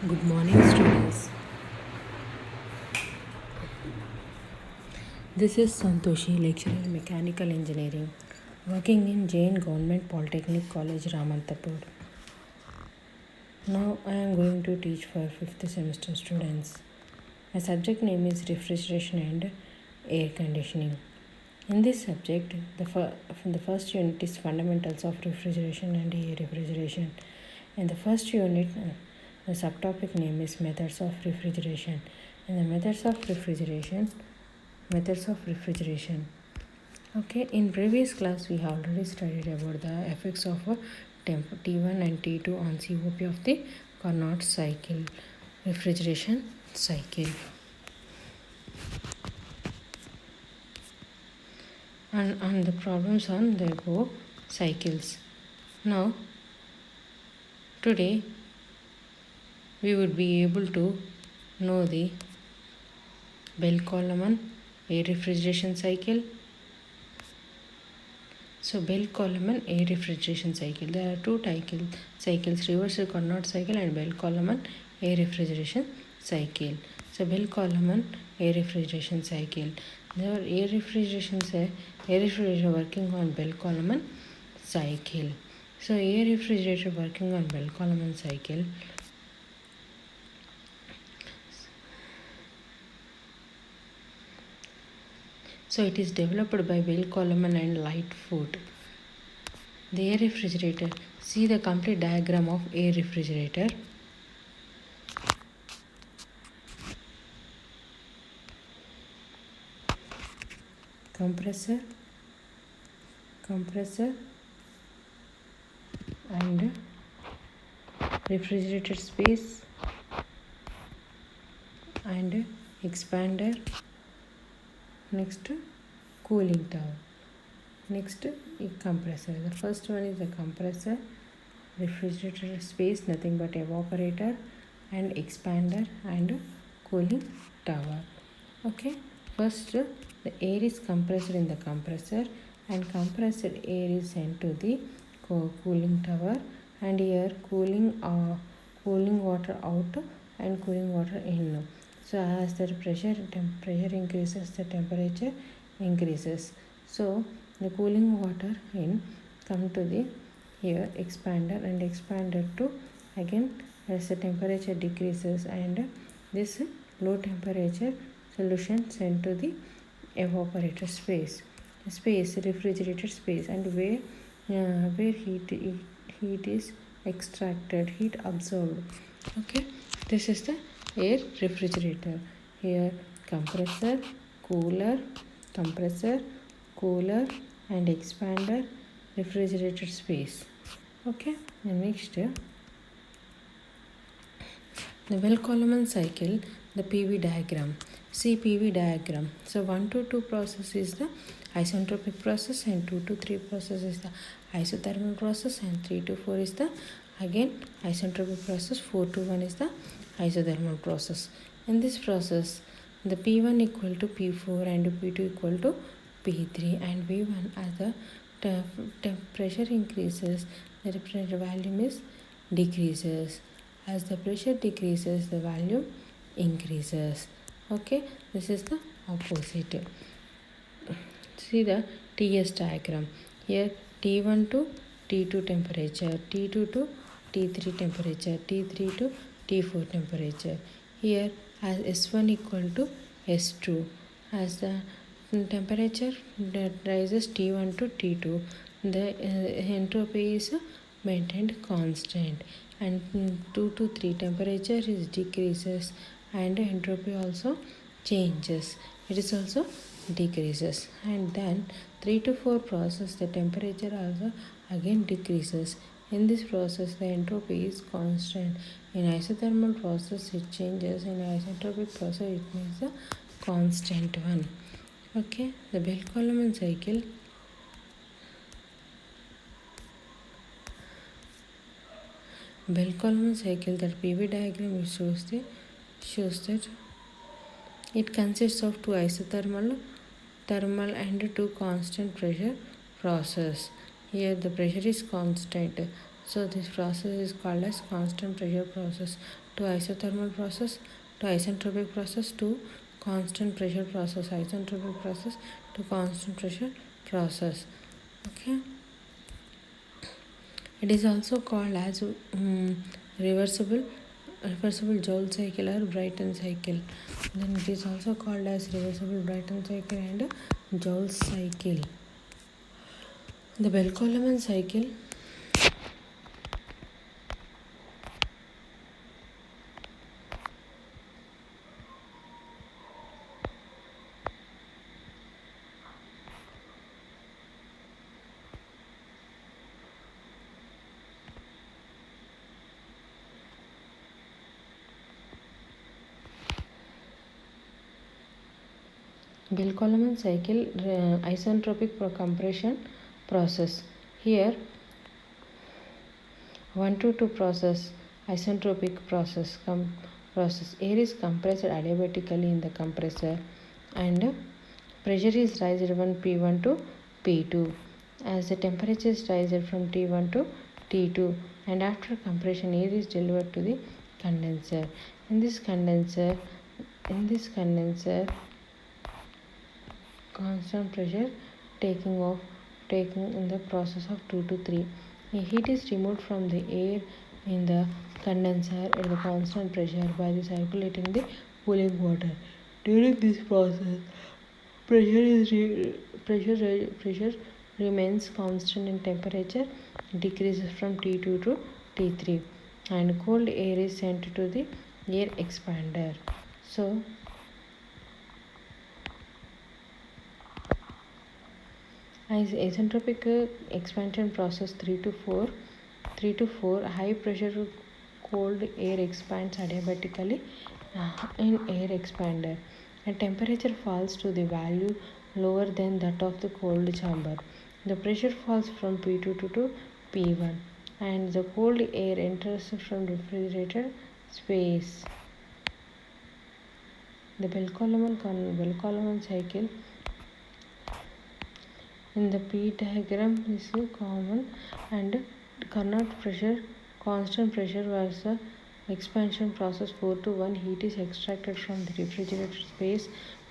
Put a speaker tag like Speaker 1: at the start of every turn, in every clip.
Speaker 1: Good morning, students. This is Santoshi, lecturer in Mechanical Engineering, working in Jain Government Polytechnic College, Ramantapur. Now I am going to teach for 5th semester students. My subject name is Refrigeration and Air Conditioning. In this subject, the first unit is Fundamentals of Refrigeration and Air Refrigeration. In the first unit, the subtopic name is Methods of Refrigeration. In the methods of refrigeration. Okay, in previous class we have already studied about the effects of T1 and T2 on COP of the Carnot cycle, refrigeration cycle, and the problems on the above cycles. Now, today we would be able to know the Bell-Coleman air refrigeration cycle. So Bell-Coleman air refrigeration cycle. There are two cycles, reverse Carnot cycle and Bell-Coleman air refrigeration cycle. So Bell-Coleman air refrigeration cycle. There are air refrigeration working on Bell-Coleman cycle. So air refrigerator working on Bell-Coleman cycle. So it is developed by Bell-Coleman and Lightfoot. The air refrigerator. See the complete diagram of air refrigerator. Compressor and refrigerated space and expander. Next, cooling tower. Next, a compressor. The first one is the compressor, refrigerator space, nothing but evaporator and expander and cooling tower. Okay, first the air is compressed in the compressor and compressed air is sent to the cooling tower, and here cooling water out and cooling water in. So as the pressure increases, the temperature increases. So the cooling water in come to the here expander, and expander to again as the temperature decreases, and this low temperature solution sent to the evaporator space refrigerated space, and where heat is extracted, heat absorbed. Okay, this is the air refrigerator. Here compressor, cooler, and expander, refrigerated space. Okay, and next the Bell-Coleman cycle, the PV diagram. See PV diagram. So 1 to 2 process is the isentropic process, and 2 to 3 process is the isothermal process, and 3 to 4 is the again isentropic process, 4 to 1 is the isothermal process. In this process, the P1 equal to P4 and P2 equal to P3, and V1 as the pressure increases, the refrigerator volume is decreases. As the pressure decreases, the volume increases. Okay, this is the opposite. See the TS diagram. Here T1 to T2 temperature, T2 to T3 temperature, T3 to T4 temperature. Here as S1 equal to S2. As the temperature that rises T1 to T2, the entropy is maintained constant, and 2 to 3 temperature is decreases, and entropy also changes, it is also decreases. And then 3 to 4 process, the temperature also again decreases. In this process the entropy is constant. In isothermal process it changes, in isentropic process it means the constant one. Okay, the Bell-Coleman cycle. Bell-Coleman cycle, that PV diagram shows that it consists of two isothermal, thermal and two constant pressure process. Here the pressure is constant. So this process is called as constant pressure process. To isothermal process, to isentropic process, to constant pressure process, isentropic process to constant pressure process. Okay. It is also called as reversible Joule cycle or Brayton cycle. Then it is also called as reversible Brayton cycle and Joule cycle. The Bell-Coleman cycle Bell-Coleman cycle isentropic compression process. Here 1 to 2 process isentropic process air is compressed adiabatically in the compressor and pressure is raised from P1 to P2 as the temperature is raised from T1 to T2, and after compression air is delivered to the condenser. In this condenser constant pressure taking in the process of 2 to 3. Heat is removed from the air in the condenser at the constant pressure by the circulating the cooling water. During this process, pressure remains constant and temperature decreases from T2 to T3, and cold air is sent to the air expander. So as isentropic expansion process 3 to 4, high pressure cold air expands adiabatically in air expander, and temperature falls to the value lower than that of the cold chamber. The pressure falls from P2 to P1 and the cold air enters from refrigerated space. The Bell-Coleman cycle in the P diagram is common, and Carnot pressure, constant pressure versus expansion process 4 to 1. Heat is extracted from the refrigerated space,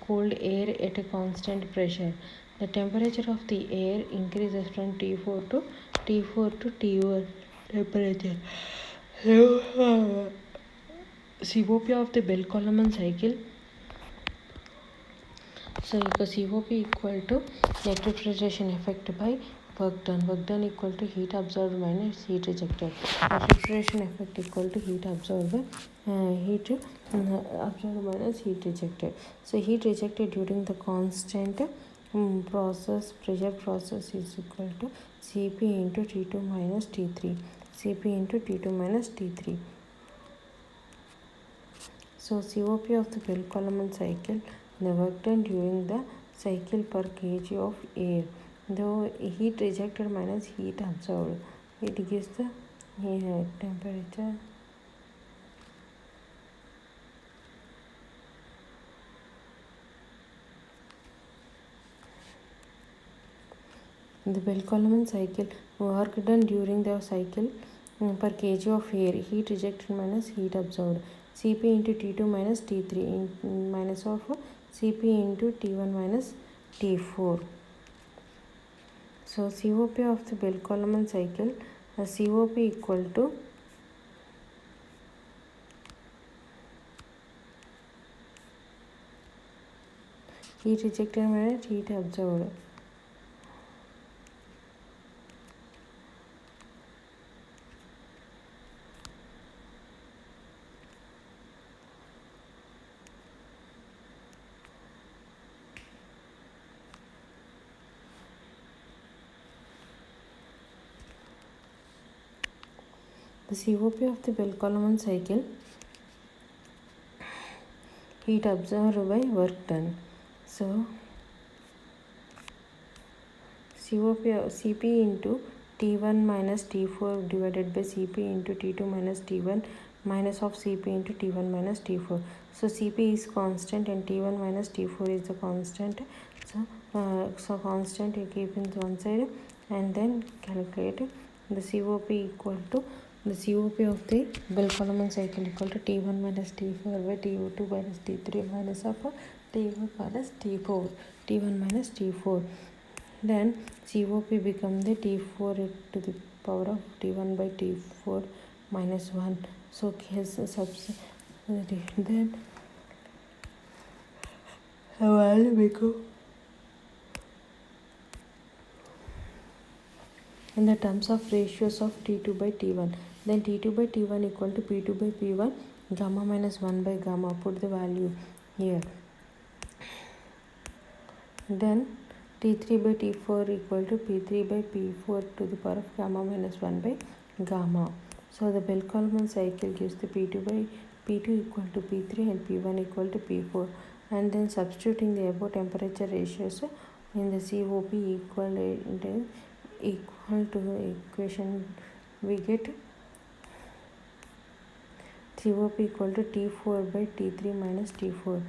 Speaker 1: cold air at a constant pressure. The temperature of the air increases from T4 to T1 temperature. COP of the Bell-Coleman cycle. So COP equal to net refrigeration effect by work done. Work done equal to heat absorbed minus heat rejected. Net refrigeration effect equal to heat absorbed minus heat rejected. So heat rejected during the constant pressure process is equal to Cp into T2 minus T3. Cp into T2 minus T3. So COP of the Bell-Coleman cycle, the work done during the cycle per kg of air, the heat rejected minus heat absorbed, it gives the temperature. The Bell-Coleman cycle, work done during the cycle per kg of air, heat rejected minus heat absorbed, Cp into T2 minus T3 minus of Cp into T1 minus T4. So COP of the Bell-Coleman cycle, COP equal to heat rejected minus heat absorbed. The COP of the Bell-Coleman cycle, heat absorbed by work done. So Cp into T1 minus T4 divided by Cp into T2 minus T1 minus of Cp into T1 minus T4. So Cp is constant and T1 minus T4 is the constant. So constant you keep in one side and then calculate the COP equal to the COP of the Bell-Coleman cycle equal to T1 minus T4 by T2 minus T3 minus of T1 minus T4, T1 minus T4. Then COP become the T4 to the power of T1 by T4 minus 1. So case then the value become in the terms of ratios of T2 by T1. Then T2 by T1 equal to P2 by P1 gamma minus 1 by gamma. Put the value here. Then T3 by T4 equal to P3 by P4 to the power of gamma minus 1 by gamma. So the Bell-Coleman cycle gives the P2 by P2 equal to P3 and P1 equal to P4. And then substituting the above temperature ratios in the COP equal to the equation, we get COP equal to T4 by T3 minus T4.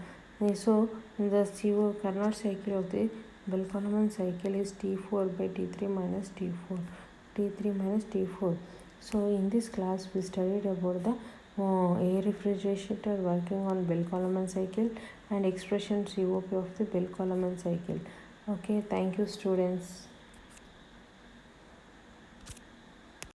Speaker 1: So the Carnot cycle of the Bell-Coleman cycle is T4 by T3 minus T4, T3 minus T4. So in this class we studied about the air refrigerator working on Bell-Coleman cycle and expression COP of the Bell-Coleman cycle. Okay, thank you students.